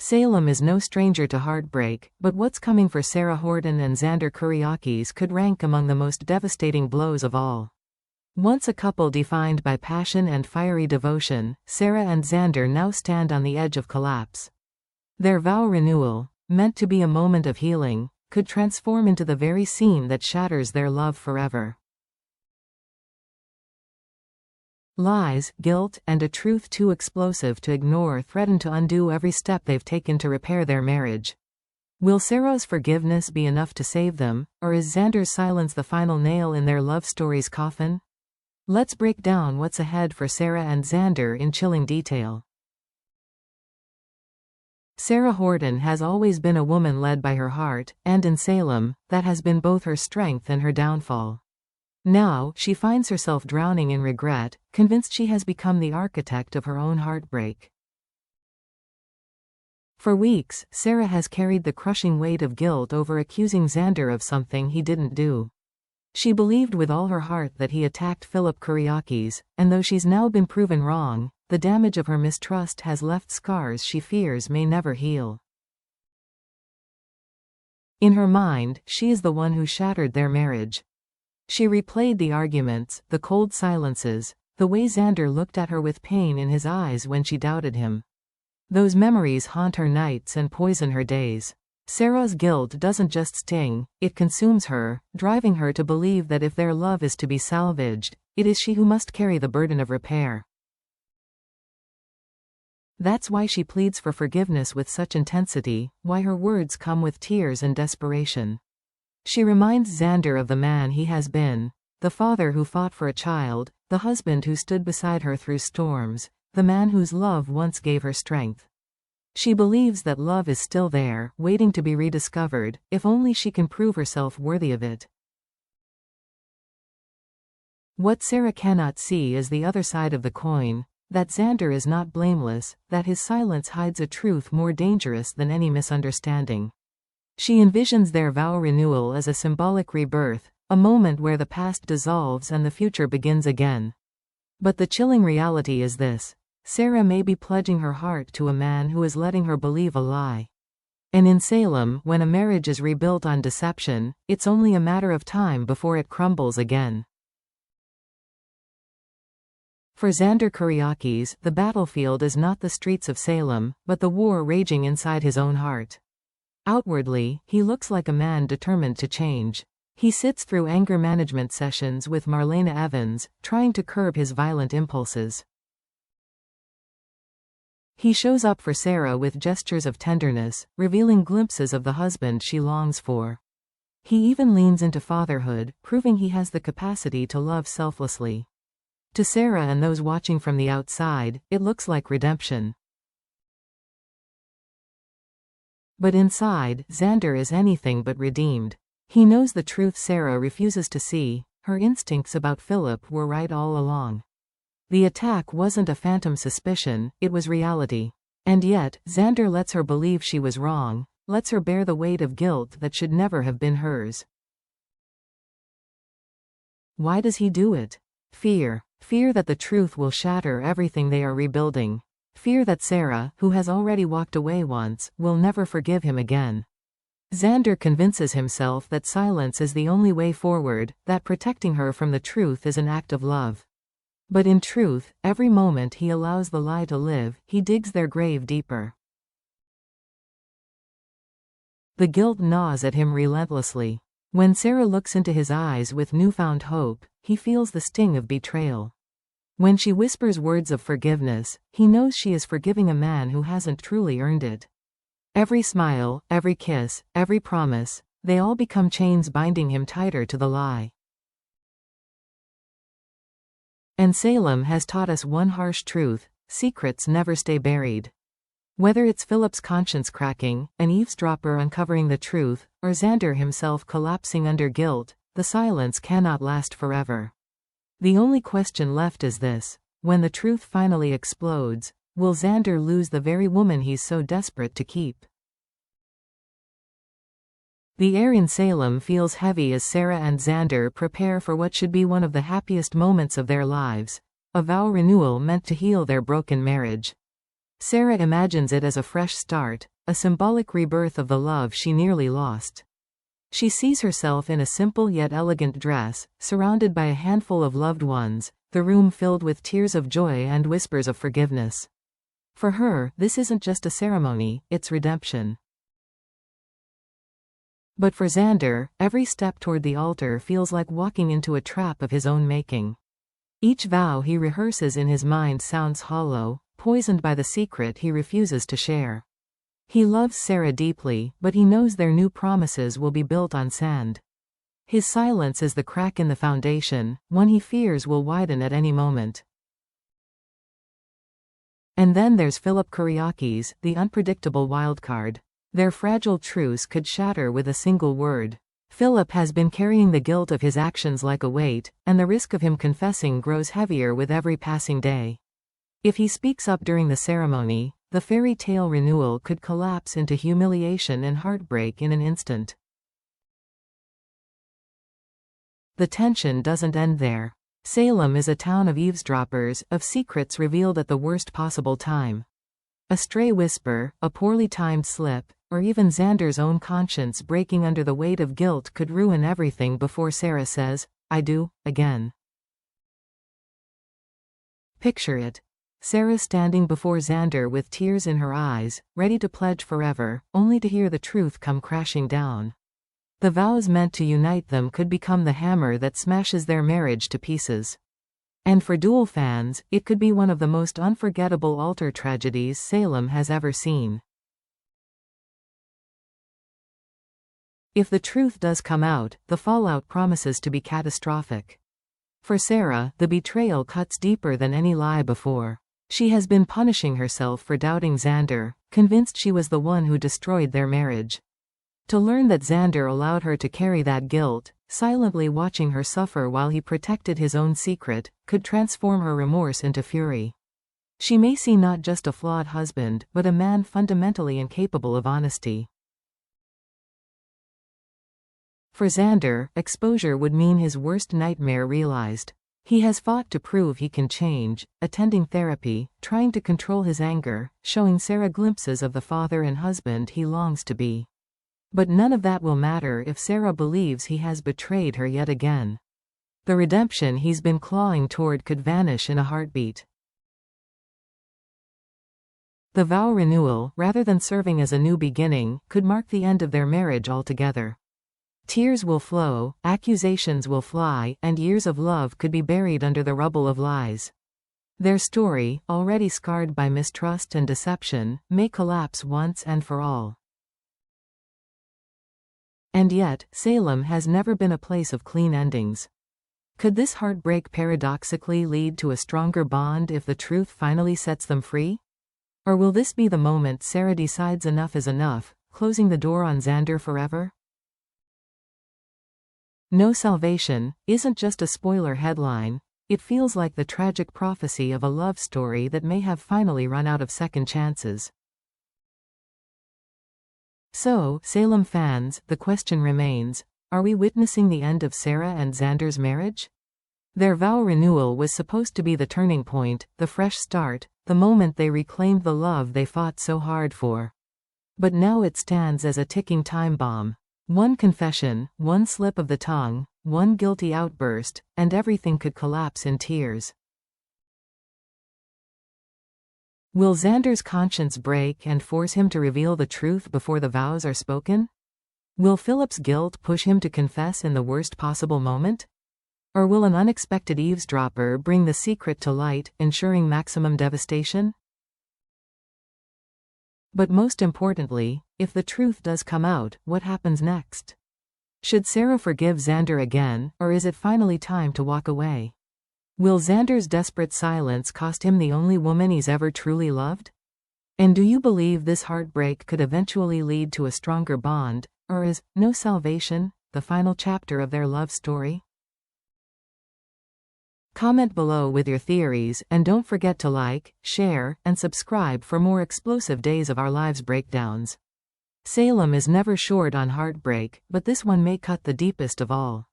Salem is no stranger to heartbreak, but what's coming for Sarah Horton and Xander Kyriakis could rank among the most devastating blows of all. Once a couple defined by passion and fiery devotion, Sarah and Xander now stand on the edge of collapse. Their vow renewal, meant to be a moment of healing, could transform into the very scene that shatters their love forever. Lies, guilt, and a truth too explosive to ignore threaten to undo every step they've taken to repair their marriage. Will Sarah's forgiveness be enough to save them, or is Xander's silence the final nail in their love story's coffin? Let's break down what's ahead for Sarah and Xander in chilling detail. Sarah Horton has always been a woman led by her heart, and in Salem, that has been both her strength and her downfall. Now, she finds herself drowning in regret, convinced she has become the architect of her own heartbreak. For weeks, Sarah has carried the crushing weight of guilt over accusing Xander of something he didn't do. She believed with all her heart that he attacked Philip Kyriakis, and though she's now been proven wrong, the damage of her mistrust has left scars she fears may never heal. In her mind, she is the one who shattered their marriage. She replayed the arguments, the cold silences, the way Xander looked at her with pain in his eyes when she doubted him. Those memories haunt her nights and poison her days. Sarah's guilt doesn't just sting, it consumes her, driving her to believe that if their love is to be salvaged, it is she who must carry the burden of repair. That's why she pleads for forgiveness with such intensity, why her words come with tears and desperation. She reminds Xander of the man he has been, the father who fought for a child, the husband who stood beside her through storms, the man whose love once gave her strength. She believes that love is still there, waiting to be rediscovered, if only she can prove herself worthy of it. What Sarah cannot see is the other side of the coin, that Xander is not blameless, that his silence hides a truth more dangerous than any misunderstanding. She envisions their vow renewal as a symbolic rebirth, a moment where the past dissolves and the future begins again. But the chilling reality is this: Sarah may be pledging her heart to a man who is letting her believe a lie. And in Salem, when a marriage is rebuilt on deception, it's only a matter of time before it crumbles again. For Xander Kyriakis, the battlefield is not the streets of Salem, but the war raging inside his own heart. Outwardly, he looks like a man determined to change. He sits through anger management sessions with Marlena Evans, trying to curb his violent impulses. He shows up for Sarah with gestures of tenderness, revealing glimpses of the husband she longs for. He even leans into fatherhood, proving he has the capacity to love selflessly. To Sarah and those watching from the outside, it looks like redemption. But inside, Xander is anything but redeemed. He knows the truth Sarah refuses to see: her instincts about Philip were right all along. The attack wasn't a phantom suspicion, it was reality. And yet, Xander lets her believe she was wrong, lets her bear the weight of guilt that should never have been hers. Why does he do it? Fear. Fear that the truth will shatter everything they are rebuilding. Fear that Sarah, who has already walked away once, will never forgive him again. Xander convinces himself that silence is the only way forward, that protecting her from the truth is an act of love. But in truth, every moment he allows the lie to live, he digs their grave deeper. The guilt gnaws at him relentlessly. When Sarah looks into his eyes with newfound hope, he feels the sting of betrayal. When she whispers words of forgiveness, he knows she is forgiving a man who hasn't truly earned it. Every smile, every kiss, every promise, they all become chains binding him tighter to the lie. And Salem has taught us one harsh truth: secrets never stay buried. Whether it's Philip's conscience cracking, an eavesdropper uncovering the truth, or Xander himself collapsing under guilt, the silence cannot last forever. The only question left is this: when the truth finally explodes, will Xander lose the very woman he's so desperate to keep? The air in Salem feels heavy as Sarah and Xander prepare for what should be one of the happiest moments of their lives, a vow renewal meant to heal their broken marriage. Sarah imagines it as a fresh start, a symbolic rebirth of the love she nearly lost. She sees herself in a simple yet elegant dress, surrounded by a handful of loved ones, the room filled with tears of joy and whispers of forgiveness. For her, this isn't just a ceremony, it's redemption. But for Xander, every step toward the altar feels like walking into a trap of his own making. Each vow he rehearses in his mind sounds hollow, poisoned by the secret he refuses to share. He loves Sarah deeply, but he knows their new promises will be built on sand. His silence is the crack in the foundation, one he fears will widen at any moment. And then there's Philip Kyriakis, the unpredictable wildcard. Their fragile truce could shatter with a single word. Philip has been carrying the guilt of his actions like a weight, and the risk of him confessing grows heavier with every passing day. If he speaks up during the ceremony, the fairy tale renewal could collapse into humiliation and heartbreak in an instant. The tension doesn't end there. Salem is a town of eavesdroppers, of secrets revealed at the worst possible time. A stray whisper, a poorly timed slip, or even Xander's own conscience breaking under the weight of guilt could ruin everything before Sarah says, "I do," again. Picture it. Sarah standing before Xander with tears in her eyes, ready to pledge forever, only to hear the truth come crashing down. The vows meant to unite them could become the hammer that smashes their marriage to pieces. And for Duel fans, it could be one of the most unforgettable altar tragedies Salem has ever seen. If the truth does come out, the fallout promises to be catastrophic. For Sarah, the betrayal cuts deeper than any lie before. She has been punishing herself for doubting Xander, convinced she was the one who destroyed their marriage. To learn that Xander allowed her to carry that guilt, silently watching her suffer while he protected his own secret, could transform her remorse into fury. She may see not just a flawed husband, but a man fundamentally incapable of honesty. For Xander, exposure would mean his worst nightmare realized. He has fought to prove he can change, attending therapy, trying to control his anger, showing Sarah glimpses of the father and husband he longs to be. But none of that will matter if Sarah believes he has betrayed her yet again. The redemption he's been clawing toward could vanish in a heartbeat. The vow renewal, rather than serving as a new beginning, could mark the end of their marriage altogether. Tears will flow, accusations will fly, and years of love could be buried under the rubble of lies. Their story, already scarred by mistrust and deception, may collapse once and for all. And yet, Salem has never been a place of clean endings. Could this heartbreak paradoxically lead to a stronger bond if the truth finally sets them free? Or will this be the moment Sarah decides enough is enough, closing the door on Xander forever? No Salvation isn't just a spoiler headline, it feels like the tragic prophecy of a love story that may have finally run out of second chances. So, Salem fans, the question remains, are we witnessing the end of Sarah and Xander's marriage? Their vow renewal was supposed to be the turning point, the fresh start, the moment they reclaimed the love they fought so hard for. But now it stands as a ticking time bomb. One confession, one slip of the tongue, one guilty outburst, and everything could collapse in tears. Will Xander's conscience break and force him to reveal the truth before the vows are spoken? Will Philip's guilt push him to confess in the worst possible moment? Or will an unexpected eavesdropper bring the secret to light, ensuring maximum devastation? But most importantly, if the truth does come out, what happens next? Should Sarah forgive Xander again, or is it finally time to walk away? Will Xander's desperate silence cost him the only woman he's ever truly loved? And do you believe this heartbreak could eventually lead to a stronger bond, or is No Salvation the final chapter of their love story? Comment below with your theories, and don't forget to like, share, and subscribe for more explosive Days of Our Lives breakdowns. Salem is never short on heartbreak, but this one may cut the deepest of all.